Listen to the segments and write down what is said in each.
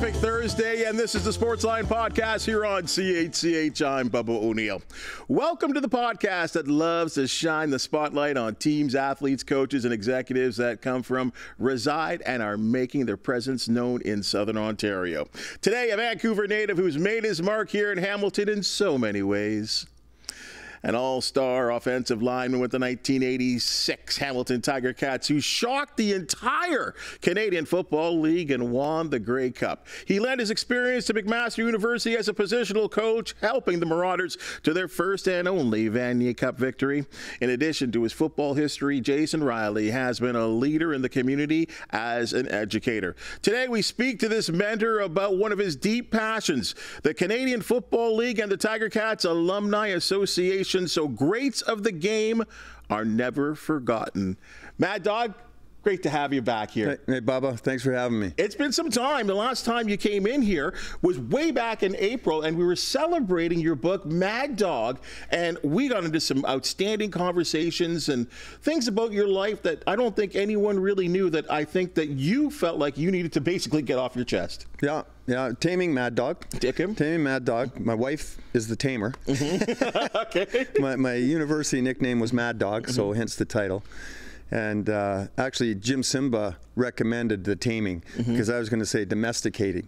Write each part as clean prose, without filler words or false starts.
terrific Thursday, and this is the Sportsline Podcast here on CHCH. I'm Bubba O'Neill. Welcome to the podcast that loves to shine the spotlight on teams, athletes, coaches, and executives that come from, reside, and are making their presence known in Southern Ontario. Today, a Vancouver native who's made his mark here in Hamilton in so many ways. An all-star offensive lineman with the 1986 Hamilton Tiger Cats who shocked the entire Canadian Football League and won the Grey Cup. He lent his experience to McMaster University as a positional coach, helping the Marauders to their first and only Vanier Cup victory. In addition to his football history, Jason Riley has been a leader in the community as an educator. Today, we speak to this mentor about one of his deep passions, the Canadian Football League and the Tiger Cats Alumni Association. So greats of the game are never forgotten. Mad Dog, great to have you back here. Hey, Bubba, thanks for having me. It's been some time. The last time you came in here was way back in April, and we were celebrating your book, Mad Dog, and we got into some outstanding conversations and things about your life that I don't think anyone really knew, that I think that you felt like you needed to basically get off your chest. Yeah. Taming Mad Dog. Taming Mad Dog. My wife is the tamer. Mm-hmm. Okay. My university nickname was Mad Dog, so hence the title. And actually, Jim Simba recommended the taming because I was going to say domesticating.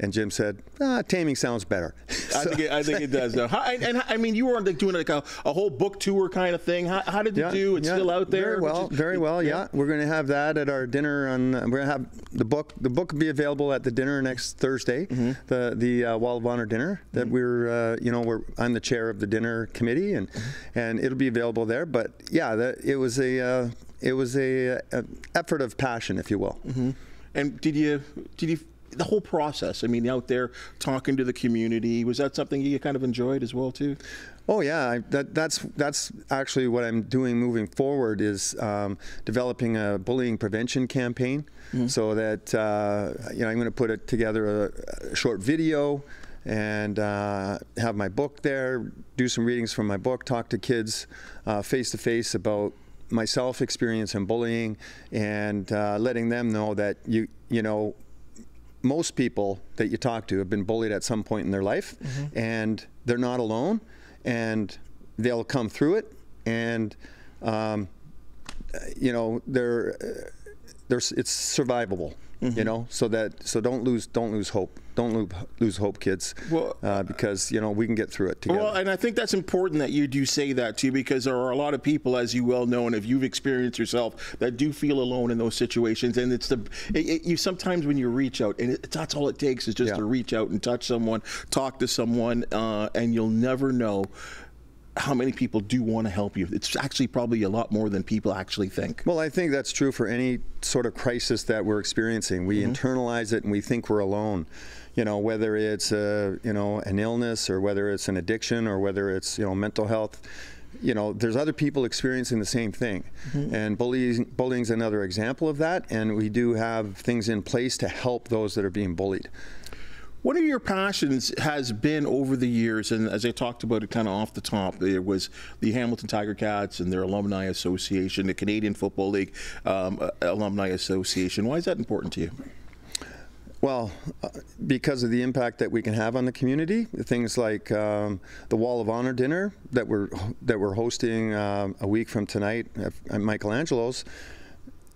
And Jim said, taming sounds better. I think it does, though. I mean, you were doing like a whole book tour kind of thing. How did you do? It's still out there? Very well, yeah. We're going to have that at our dinner. We're going to have the book. The book will be available at the dinner next Thursday, the Wall of Honor dinner that I'm the chair of the dinner committee, and it'll be available there. But yeah, it was a effort of passion, if you will. And did you the whole process, I mean, out there talking to the community, was that something you kind of enjoyed as well too? Oh yeah, that's actually what I'm doing moving forward, is developing a bullying prevention campaign, so that I'm going to put it together a short video and have my book there, do some readings from my book, talk to kids face to face about myself experience in bullying, and letting them know that most people that you talk to have been bullied at some point in their life, and they're not alone, and they'll come through it, and it's survivable, so don't lose hope. Don't lose hope, kids, because we can get through it together. Well, and I think that's important that you do say that too, because there are a lot of people, as you well know, and if you've experienced yourself, that do feel alone in those situations. And it's you sometimes when you reach out, and that's all it takes is just to reach out and touch someone, talk to someone, and you'll never know how many people do want to help you. It's actually probably a lot more than people actually think. Well, I think that's true for any sort of crisis that we're experiencing. We internalize it and we think we're alone. Whether it's an illness, or whether it's an addiction, or whether it's mental health. There's other people experiencing the same thing, and bullying's another example of that. And we do have things in place to help those that are being bullied. One of your passions has been over the years, and as I talked about it kind of off the top, there was the Hamilton Tiger Cats and their Alumni Association, the Canadian Football League Alumni Association. Why is that important to you? Well, because of the impact that we can have on the community, things like the Wall of Honor dinner that we're hosting a week from tonight at Michelangelo's.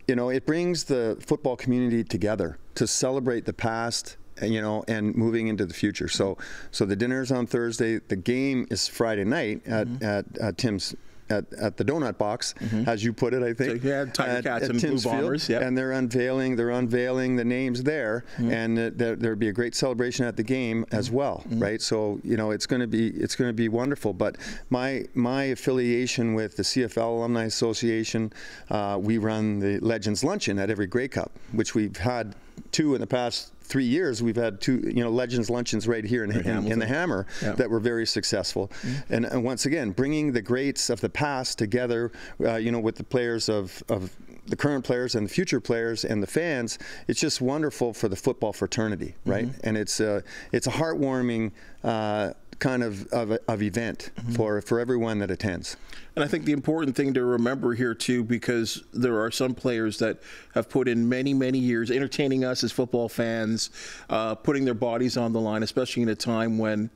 It brings the football community together to celebrate the past, and moving into the future. So the dinner's on Thursday. The game is Friday night at Tim's. At the Donut Box, as you put it, I think. So, Tiger Cats and Blue Bombers. And they're unveiling the names there, and there'll be a great celebration at the game as well, right? So it's going to be wonderful. But my affiliation with the CFL Alumni Association, we run the Legends Luncheon at every Grey Cup, which we've had 2 in the past 3 years. We've had 2 Legends Luncheons right here in the Hammer that were very successful. And once again, bringing the greats of the past together, with the players of the current players and the future players and the fans. It's just wonderful for the football fraternity, right? And it's a heartwarming kind of event for everyone that attends. And I think the important thing to remember here too, because there are some players that have put in many, many years entertaining us as football fans, putting their bodies on the line, especially in a time when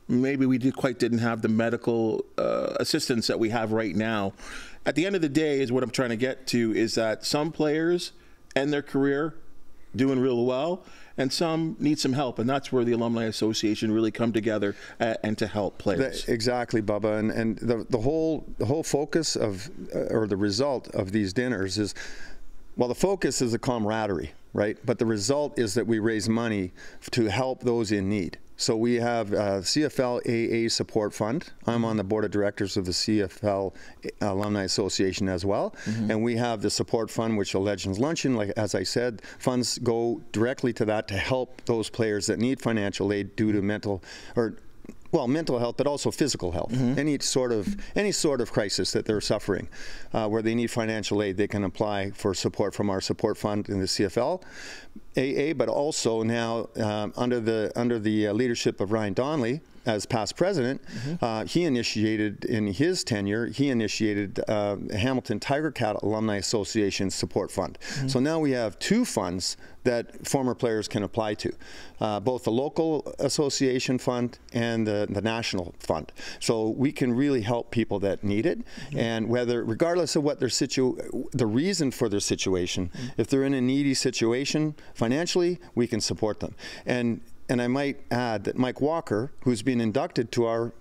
maybe we didn't have the medical assistance that we have right now. At the end of the day, is what I'm trying to get to, is that some players end their career doing real well, and some need some help, and that's where the Alumni Association really come together and to help players. Exactly, Bubba, and the whole focus of or the result of these dinners is, well, the focus is the camaraderie, right? But the result is that we raise money to help those in need. So we have CFL AA Support Fund. I'm on the board of directors of the CFL Alumni Association as well. And we have the Support Fund, which the Legends Luncheon, like as I said, funds go directly to that to help those players that need financial aid due to mental health, but also physical health. Any sort of crisis that they're suffering, where they need financial aid, they can apply for support from our support fund in the CFL AA, but also now under the leadership of Ryan Donnelly as past president, he initiated in his tenure, Hamilton Tiger Cat Alumni Association Support Fund. So now we have two funds that former players can apply to, both the local association fund and the national fund. So we can really help people that need it, and regardless of what the reason for their situation, if they're in a needy situation financially, we can support them. And I might add that Mike Walker, who's been inducted to our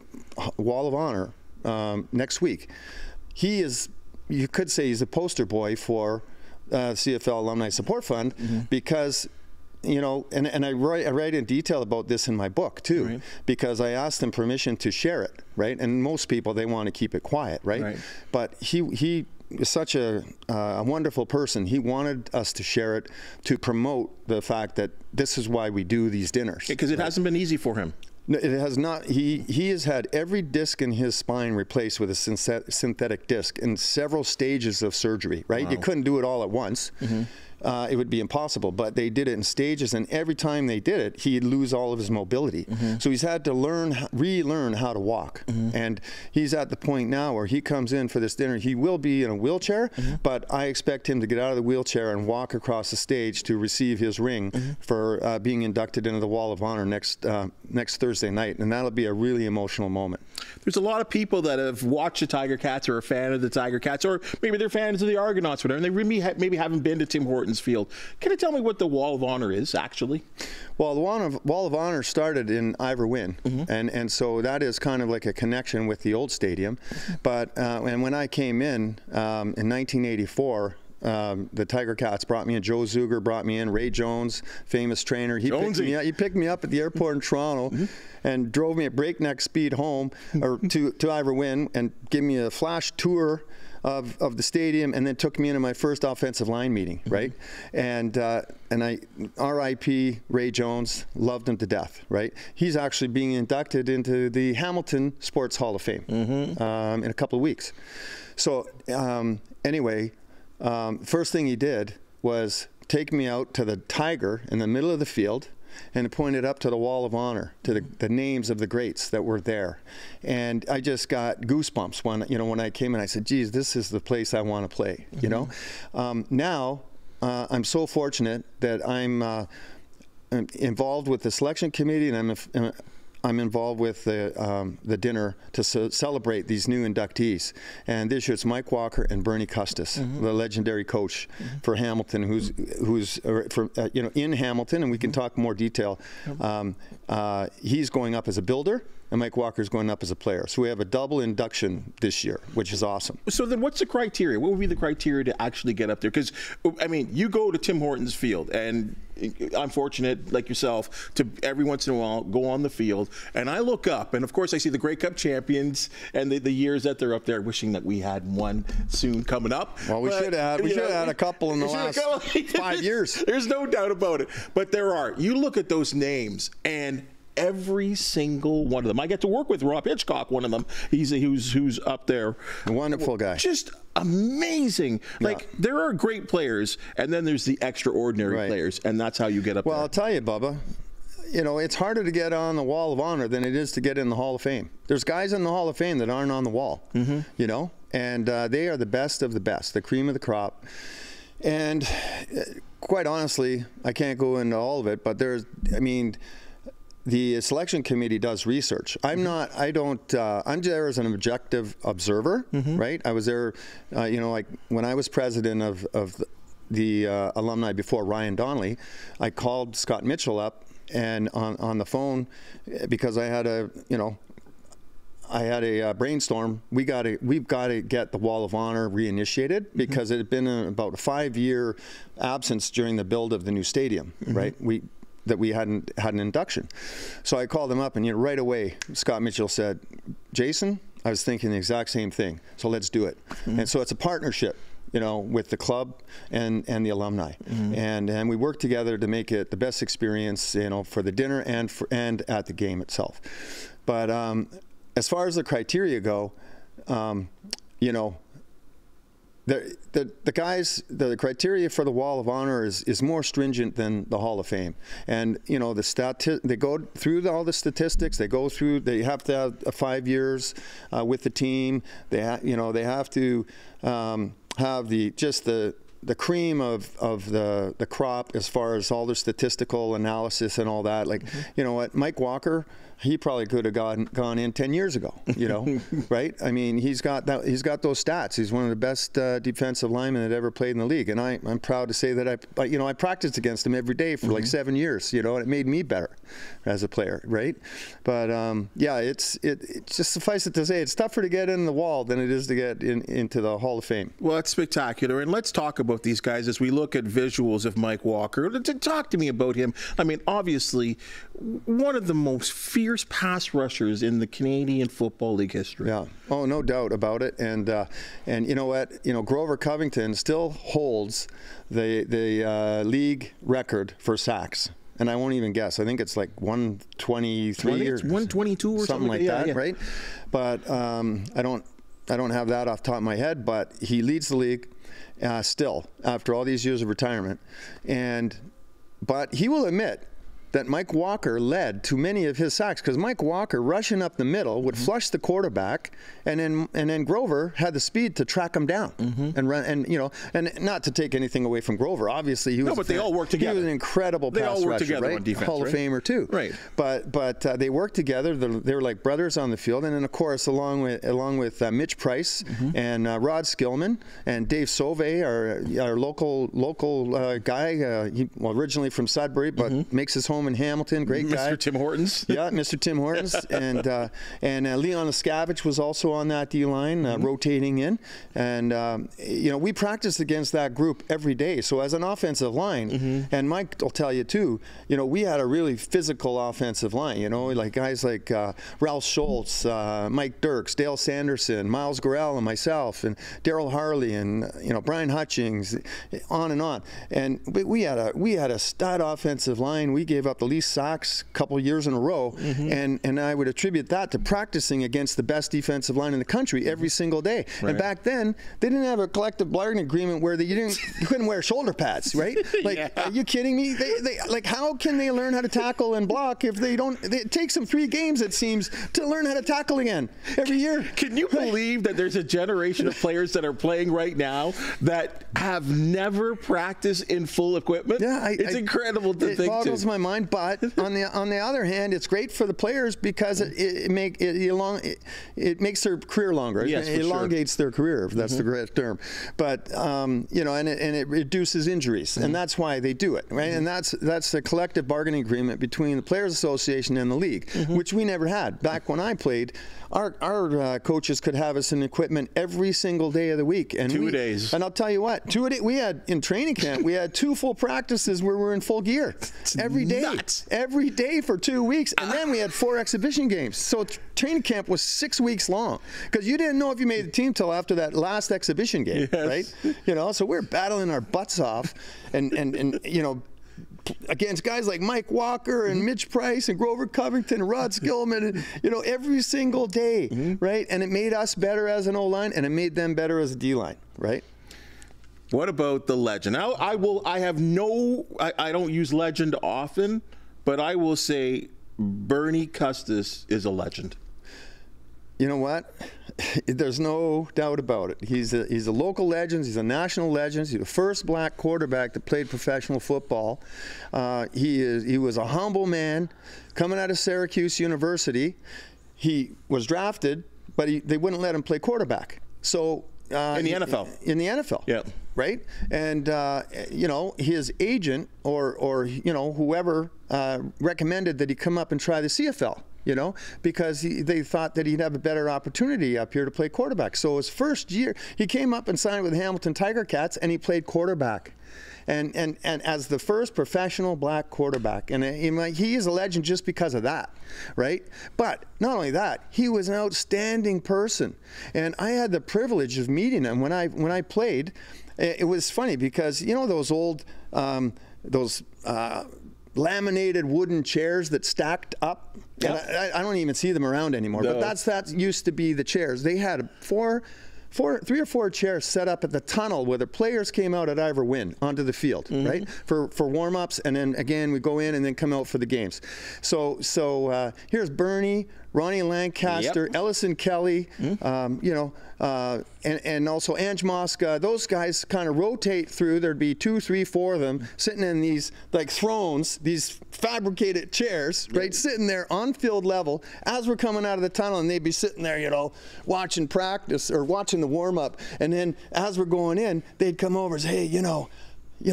Wall of Honor next week, you could say he's a poster boy for CFL Alumni Support Fund, because, and I write in detail about this in my book too, because I asked them permission to share it, right? And most people, they want to keep it quiet, right? But he is such a wonderful person. He wanted us to share it to promote the fact that this is why we do these dinners. Because it hasn't been easy for him. No, it has not. He has had every disc in his spine replaced with a synthetic disc in several stages of surgery, right? You couldn't do it all at once. It would be impossible, but they did it in stages, and every time they did it, he'd lose all of his mobility. So he's had to relearn how to walk, and he's at the point now where he comes in for this dinner. He will be in a wheelchair, but I expect him to get out of the wheelchair and walk across the stage to receive his ring for being inducted into the Wall of Honor next Thursday night, and that'll be a really emotional moment. There's a lot of people that have watched the Tiger Cats or are a fan of the Tiger Cats, or maybe they're fans of the Argonauts, whatever, and they really maybe haven't been to Tim Hortons Field. Can you tell me what the Wall of Honor is, actually? Well, the Wall of Honor started in Ivor Wynne, and so that is kind of like a connection with the old stadium. But and when I came in 1984, the Tiger Cats brought me in. Joe Zuger brought me in. Ray Jones, famous trainer. He picked me up at the airport in Toronto and drove me at breakneck speed home or to Ivor Wynne and gave me a flash tour of the stadium, and then took me into my first offensive line meeting, right? And I, R.I.P. Ray Jones, loved him to death, right? He's actually being inducted into the Hamilton Sports Hall of Fame in a couple of weeks. So anyway, first thing he did was take me out to the Tiger in the middle of the field and pointed up to the Wall of Honor, to the names of the greats that were there. And I just got goosebumps when I came in. I said, geez, this is the place I want to play, you know? Now, I'm so fortunate that I'm involved with the selection committee, and I'm involved with the dinner to celebrate these new inductees. And this year it's Mike Walker and Bernie Custis, the legendary coach for Hamilton, who's in Hamilton, and we can talk more detail. He's going up as a builder, and Mike Walker's going up as a player. So we have a double induction this year, which is awesome. So then what's the criteria? What would be the criteria to actually get up there? Because, I mean, you go to Tim Hortons Field, and I'm fortunate, like yourself, to every once in a while go on the field, and I look up, and of course I see the Grey Cup champions and the years that they're up there, wishing that we had one soon coming up. Well, we should have had a couple in the last 5 years. There's no doubt about it. But there are. You look at those names, and every single one of them. I get to work with Rob Hitchcock, one of them. Who's up there. A wonderful guy. Just amazing. Like, there are great players, and then there's the extraordinary players, and that's how you get up there. Well, I'll tell you, Bubba, you know, it's harder to get on the Wall of Honor than it is to get in the Hall of Fame. There's guys in the Hall of Fame that aren't on the wall, you know, and they are the best of the best, the cream of the crop. And quite honestly, I can't go into all of it, but I mean, the selection committee does research. I'm there as an objective observer, right? I was there, you know, like when I was president of the alumni before Ryan Donnelly, I called Scott Mitchell up and on the phone because I had a brainstorm. We've got to get the Wall of Honor reinitiated because it had been about a 5-year absence during the build of the new stadium, right? That we hadn't had an induction. So I called him up, and right away, Scott Mitchell said, Jason, I was thinking the exact same thing, so let's do it. And so it's a partnership, you know, with the club and the alumni. And we work together to make it the best experience, you know, for the dinner and at the game itself. But as far as the criteria go, you know, the criteria for the Wall of Honor is more stringent than the Hall of Fame. And you know, they go through all the statistics. They have to have 5 years with the team. They have to have the cream of the crop as far as all the statistical analysis and all that. Like, you know what, Mike Walker, he probably could have gone in 10 years ago, you know, right? I mean, he's got those stats. He's one of the best defensive linemen that ever played in the league. And I'm proud to say that I practiced against him every day for like 7 years, you know, and it made me better as a player, right? But yeah, it just suffice it to say, it's tougher to get in the wall than it is to get into the Hall of Fame. Well, it's spectacular. And let's talk about these guys as we look at visuals of Mike Walker. Talk to me about him. I mean, obviously, one of the most fierce pass rushers in the Canadian Football League history. Yeah. Oh, no doubt about it. And you know what? You know, Grover Covington still holds the league record for sacks. And I won't even guess. I think it's like 123 or 122 or something like that, right? But I don't have that off the top of my head. But he leads the league still after all these years of retirement. But he will admit that Mike Walker led to many of his sacks because Mike Walker rushing up the middle would flush the quarterback, and then Grover had the speed to track him down and run. And you know, and not to take anything away from Grover, obviously he was. No, but they all work together. He was an incredible pass rusher. They all work together on defense, Hall of Famer too. Right. But they worked together. They were like brothers on the field, and then of course along with Mitch Price and Rod Skillman and Dave Sauvé, our local guy. He originally from Sudbury, but makes his home in Hamilton. Great guy. Mr. Tim Hortons. Yeah, Mr. Tim Hortons. And Leon Escavich was also on that D-line, rotating in. And, you know, we practiced against that group every day. So as an offensive line, and Mike will tell you too, you know, we had a really physical offensive line, you know, like guys like Ralph Schultz, Mike Dirks, Dale Sanderson, Miles Gorell and myself, and Daryl Harley, and, you know, Brian Hutchings, on and on. And we had a stud offensive line. We gave up the least sacks a couple years in a row, and I would attribute that to practicing against the best defensive line in the country every single day. Right. And back then, they didn't have a collective bargaining agreement where you couldn't wear shoulder pads, right? Like, are you kidding me? They like, how can they learn how to tackle and block if they don't? It takes them 3 games, it seems, to learn how to tackle again every year. Can you believe that there's a generation of players that are playing right now that have never practiced in full equipment? Yeah, it's incredible to think. It boggles my mind. But on the other hand, it's great for the players because it makes their career longer. Yes, it elongates their career, if that's the correct term. But you know, and it reduces injuries, and that's why they do it, right? And that's the collective bargaining agreement between the Players Association and the league, which we never had back when I played. Our coaches could have us in equipment every single day of the week, and 2 days. And I'll tell you what, we had in training camp, we had 2 full practices where we were in full gear every day. Nuts. Every day for 2 weeks, and then we had 4 exhibition games. So training camp was 6 weeks long because you didn't know if you made the team till after that last exhibition game, right? You know, so we're battling our butts off, and you know, against guys like Mike Walker and Mitch Price and Grover Covington and Rod Skillman, and, you know, every single day, right? And it made us better as an O-line, and it made them better as a D-line, right? What about the legend? I don't use legend often, but I will say Bernie Custis is a legend. You know what? There's no doubt about it. He's a local legend. He's a national legend. He's the first black quarterback that played professional football. He was a humble man coming out of Syracuse University. He was drafted, but they wouldn't let him play quarterback. So in the NFL. In the NFL. Yeah. Right? And, you know, his agent or you know, whoever recommended that he come up and try the CFL, you know, because they thought that he'd have a better opportunity up here to play quarterback. So his first year, he came up and signed with the Hamilton Tiger Cats, and he played quarterback. And as the first professional black quarterback, and he is a legend just because of that, right? But not only that, he was an outstanding person, and I had the privilege of meeting him when I played. It was funny because, you know, those old laminated wooden chairs that stacked up. Yep. And I don't even see them around anymore. No. But that used to be the chairs. They had three or four chairs set up at the tunnel where the players came out at Ivor Wynn onto the field, right? For warm-ups, and then again we go in and then come out for the games. So here's Bernie, Ronnie Lancaster, yep. Ellison Kelly, you know, and also Ange Mosca. Those guys kind of rotate through. There'd be 2, 3, 4 of them sitting in these like thrones, these fabricated chairs, right, sitting there on field level as we're coming out of the tunnel, and they'd be sitting there, you know, watching practice or watching the warm-up, and then as we're going in, they'd come over and say, hey, you know,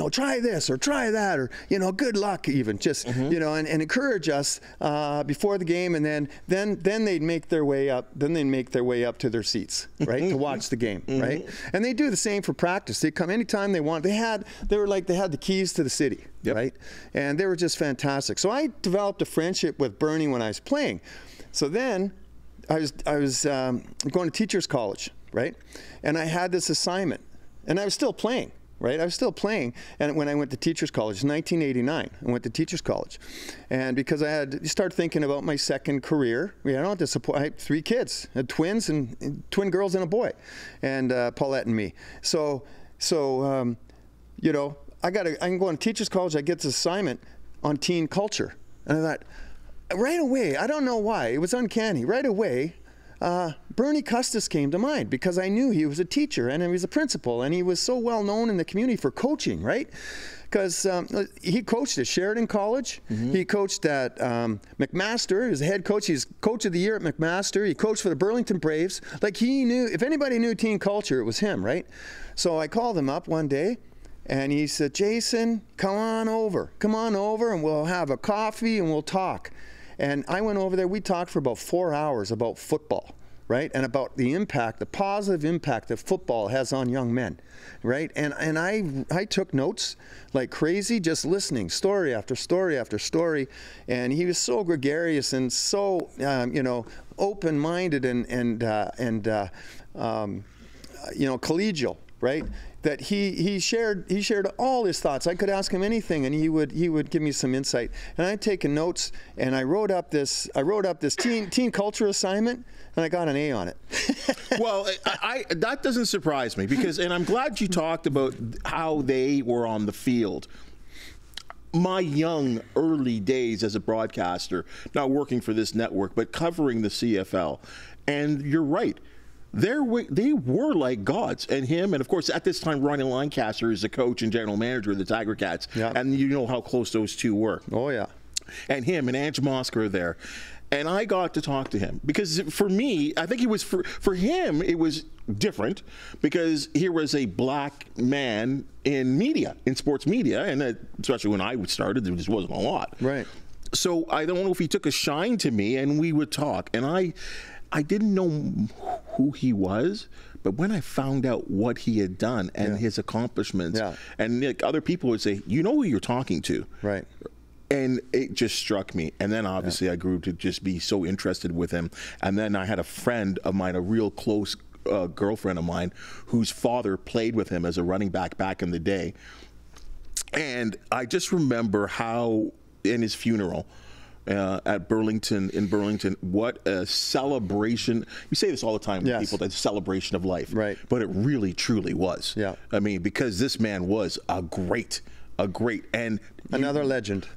try this or try that, or, you know, good luck even, just, you know, and encourage us before the game, and then they'd make their way up. Then they'd make their way up to their seats, right, to watch the game, right? And they do the same for practice. They come anytime they want. They had the keys to the city, yep. right? And they were just fantastic. So I developed a friendship with Bernie when I was playing. So then I was going to teachers college, right? And I had this assignment, and I was still playing. Right, I was still playing, and when I went to teachers college, 1989, I went to teachers college, and because I had to start thinking about my second career, I had to support. I had 3 kids, I had twins and twin girls and a boy, and Paulette and me. So you know, I'm going to teachers college. I get this assignment on teen culture, and I thought, right away, I don't know why, it was uncanny. Right away, Bernie Custis came to mind because I knew he was a teacher and he was a principal, and he was so well known in the community for coaching, right? Because he coached at Sheridan College, he coached at McMaster, he was the head coach, he's coach of the year at McMaster, he coached for the Burlington Braves. Like, he knew, if anybody knew teen culture, it was him, right? So I called him up one day, and he said, Jason, come on over, and we'll have a coffee and we'll talk. And I went over there, we talked for about 4 hours about football, right? And about the impact, the positive impact that football has on young men, right? And I took notes like crazy, just listening, story after story after story. And he was so gregarious and so, you know, open-minded and you know, collegial, right? That he shared all his thoughts. I could ask him anything, and he would give me some insight. And I'd taken notes, and I wrote up this teen culture assignment, and I got an A on it. Well, that doesn't surprise me, because, and I'm glad you talked about how they were on the field. My young early days as a broadcaster, not working for this network, but covering the CFL, and you're right. They were like gods, and him, and of course at this time Ronnie Lancaster is the coach and general manager of the Tiger Cats, yeah. And you know how close those two were. Oh yeah. And him and Ange Mosca are there, and I got to talk to him because for me, I think it was for him it was different because here was a black man in media, in sports media, and especially when I started, there just wasn't a lot. Right. So I don't know if he took a shine to me, and we would talk, and I didn't know who he was, but when I found out what he had done and his accomplishments, and like, other people would say, you know who you're talking to. Right. And it just struck me. And then obviously I grew to just be so interested with him. And then I had a friend of mine, a real close girlfriend of mine, whose father played with him as a running back in the day. And I just remember how in his funeral, in Burlington, what a celebration. We say this all the time to people, that celebration of life. Right. But it really, truly was. Yeah. I mean, because this man was a great, and another legend.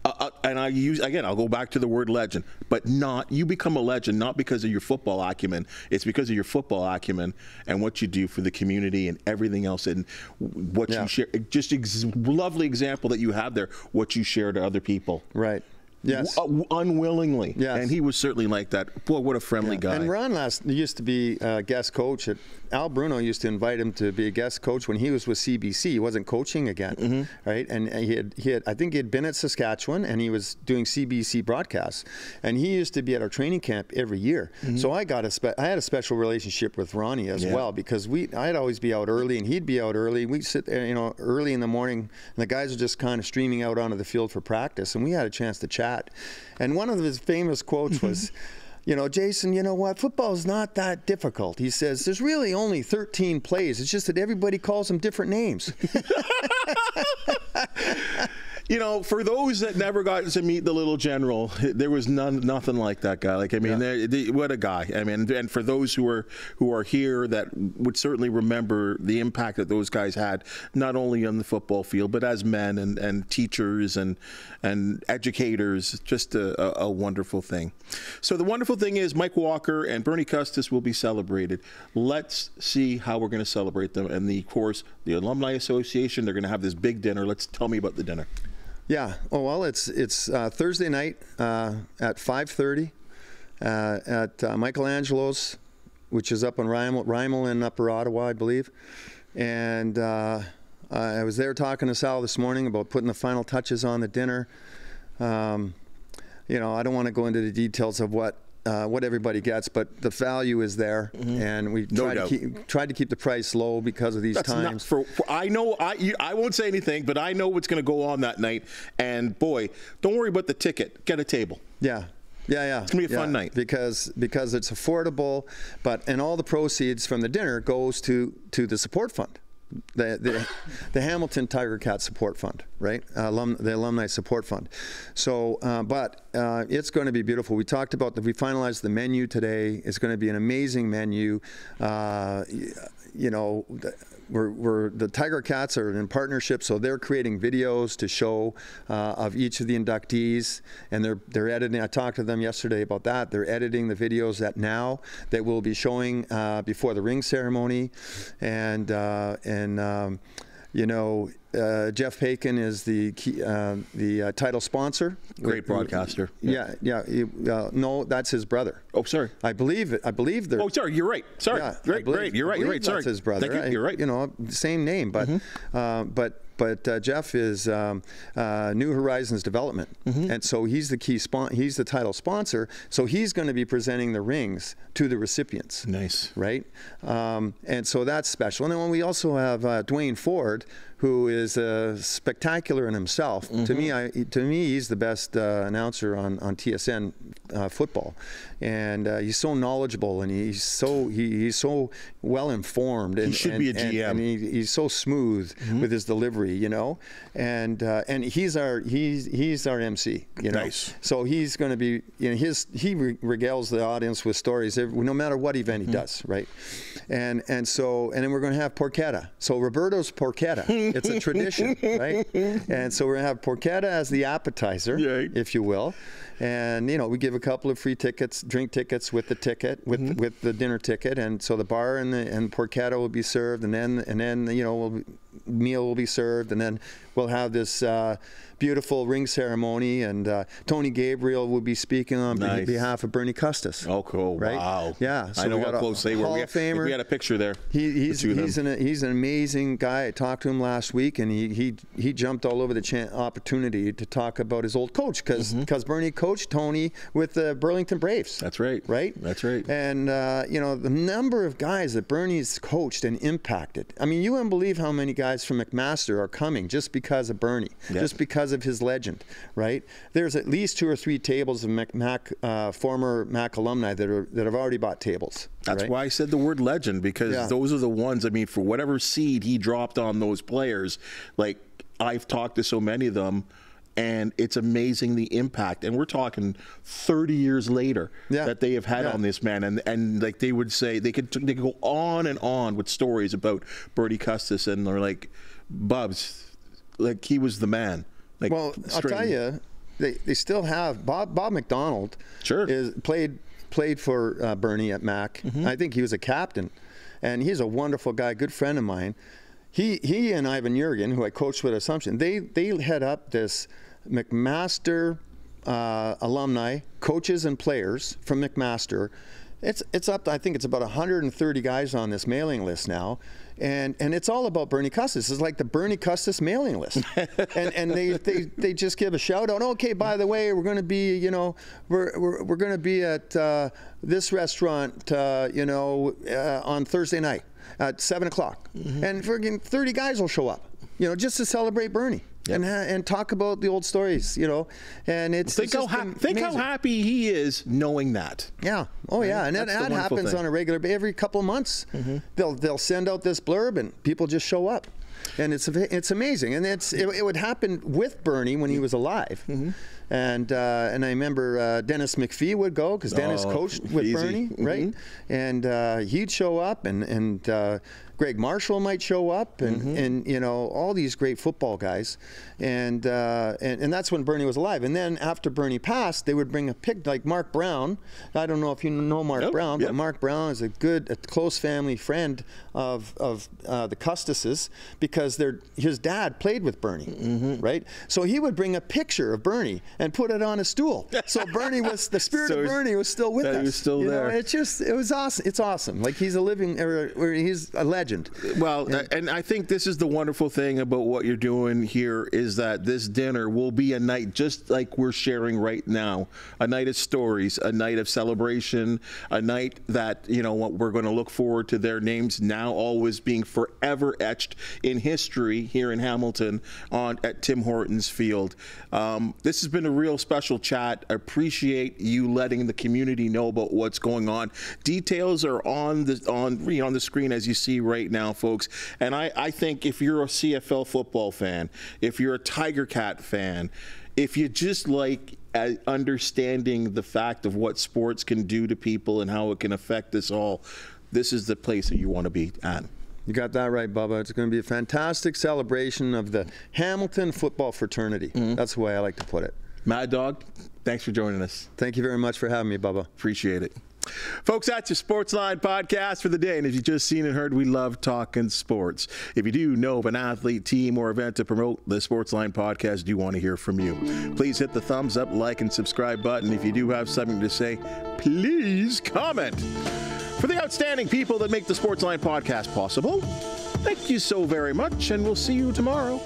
and I'll go back to the word legend, but you become a legend not because of your football acumen. It's because of your football acumen and what you do for the community and everything else, and what you share. Just lovely example that you have there, what you share to other people. Right. Yes. Unwillingly. Yes. And he was certainly like that. Boy, what a friendly guy. And Ron used to be a guest coach. Al Bruno used to invite him to be a guest coach when he was with CBC. He wasn't coaching again, right? And I think he had been at Saskatchewan, and he was doing CBC broadcasts. And he used to be at our training camp every year. So I had a special relationship with Ronnie as well, because I'd always be out early, and he'd be out early. We'd sit there, early in the morning, and the guys are just kind of streaming out onto the field for practice, and we had a chance to chat. And one of his famous quotes was, Jason, you know what? Football's not that difficult. He says, there's really only 13 plays. It's just that everybody calls them different names. For those that never got to meet the little general, there was nothing like that guy. What a guy. And for those who are here that would certainly remember the impact that those guys had, not only on the football field, but as men and teachers and educators, just a wonderful thing. So the wonderful thing is Mike Walker and Bernie Custis will be celebrated. Let's see how we're going to celebrate them. And of course, the Alumni Association, they're going to have this big dinner. Tell me about the dinner. Yeah. Oh, well, it's Thursday night at 5:30 at Michelangelo's, which is up in Rymel in Upper Ottawa, I believe. And I was there talking to Sal this morning about putting the final touches on the dinner. I don't want to go into the details of what everybody gets, but the value is there, and we tried to keep the price low because of these times. I know I won't say anything, but I know what's going to go on that night. And boy, don't worry about the ticket. Get a table. Yeah. It's going to be a fun night because it's affordable, and all the proceeds from the dinner goes to the support fund. The Hamilton Tiger Cat Support Fund, right? The Alumni Support Fund. So, but it's going to be beautiful. We talked about we finalized the menu today. It's going to be an amazing menu. The Tiger Cats are in partnership, so they're creating videos to show of each of the inductees, and they're editing. I talked to them yesterday about that. They're editing the videos that we'll be showing before the ring ceremony, and Jeff Paikin is the title sponsor. Great broadcaster. Yeah. No, that's his brother. Oh, sorry. I believe they're. Oh, sorry. You're right. Sorry. Yeah, great. You're right. Sorry. That's his brother. Thank you. You're right. Same name, but Jeff is New Horizons Development, and so he's the title sponsor. So he's going to be presenting the rings to the recipients. Nice, right? And so that's special. And then we also have Dwayne Ford, who is spectacular in himself. To me, he's the best announcer on TSN football, and he's so knowledgeable, and he's so well informed. And he should be a GM. And he's so smooth with his delivery, and he's our MC. Nice. So he's going to be, he regales the audience with stories no matter what event he does, right? And then we're going to have porchetta. So Roberto's porchetta. It's a tradition, right? And so we're going to have porchetta as the appetizer, if you will. And, we give a couple of free tickets, drink tickets with the ticket, with the dinner ticket. And so the bar and porchetta will be served, and then meal will be served, and then we'll have this beautiful ring ceremony, and Tony Gabriel will be speaking on behalf of Bernie Custis. Oh, cool! Right? Wow. Yeah. So I know how close they were. Hall of Famer. We had a picture there. He's an amazing guy. I talked to him last week, and he jumped all over the opportunity to talk about his old coach, because Bernie coached Tony with the Burlington Braves. That's right. Right. That's right. And the number of guys that Bernie's coached and impacted. I mean, you wouldn't believe how many guys from McMaster are coming just because of Bernie, just because of his legend, right? There's at least 2 or 3 tables of former Mac alumni that have already bought tables. That's why I said the word legend, because those are the ones, for whatever seed he dropped on those players, I've talked to so many of them, and it's amazing the impact. And we're talking 30 years later that they have had on this man. And they would say, they could go on and on with stories about Bernie Custis, and they're like, Bubs, he was the man. Well, I'll tell you, they still have Bob McDonald. Sure. Played for Bernie at Mac. I think he was a captain, and he's a wonderful guy, good friend of mine. He and Ivan Jurgen, who I coached with Assumption, they head up this McMaster alumni, coaches and players from McMaster. It's up to, I think it's about 130 guys on this mailing list now, and it's all about Bernie Custis. It's like the Bernie Custis mailing list, and they just give a shout out. Okay, by the way, we're going to be, you know, we're going to be at this restaurant, you know, on Thursday night at 7 o'clock, and friggin' 30 guys will show up, you know, just to celebrate Bernie. Yep. And talk about the old stories, you know, and think how happy he is knowing that. Yeah. Oh right? Yeah, and that happens on a regular basis. Every couple of months, they'll send out this blurb, and people just show up, and it's amazing. And it would happen with Bernie when he was alive. And I remember Dennis McPhee would go, because Dennis coached with Bernie, right? And he'd show up, and Greg Marshall might show up, and you know, all these great football guys, and that's when Bernie was alive. And then after Bernie passed, they would bring a pick, like Mark Brown. I don't know if you know Mark Brown, but Mark Brown is a close family friend of the Custises, because his dad played with Bernie, right? So he would bring a picture of Bernie and put it on a stool. So Bernie was, the spirit of Bernie was still with us. He was still there. Know, it was awesome. It's awesome. Like he's he's a legend. Well, and I think this is the wonderful thing about what you're doing here, is that this dinner will be a night just like we're sharing right now. A night of stories, a night of celebration, a night that, you know, we're going to look forward to their names now always being forever etched in history here in Hamilton at Tim Hortons Field. This has been a real special chat. I appreciate you letting the community know about what's going on. Details are on the screen as you see right now, folks. And I think if you're a CFL football fan, if you're a Tiger Cat fan, if you just like understanding the fact of what sports can do to people and how it can affect us all, this is the place that you want to be at. You got that right, Bubba. It's going to be a fantastic celebration of the Hamilton football fraternity. That's the way I like to put it. Mad Dog, thanks for joining us. Thank you very much for having me, Bubba. Appreciate it. Folks, that's your Sportsline podcast for the day. And as you just seen and heard, we love talking sports. If you do know of an athlete, team, or event to promote, the Sportsline podcast do want to hear from you. Please hit the thumbs up, like, and subscribe button. If you do have something to say, please comment. For the outstanding people that make the Sportsline podcast possible, thank you so very much, and we'll see you tomorrow.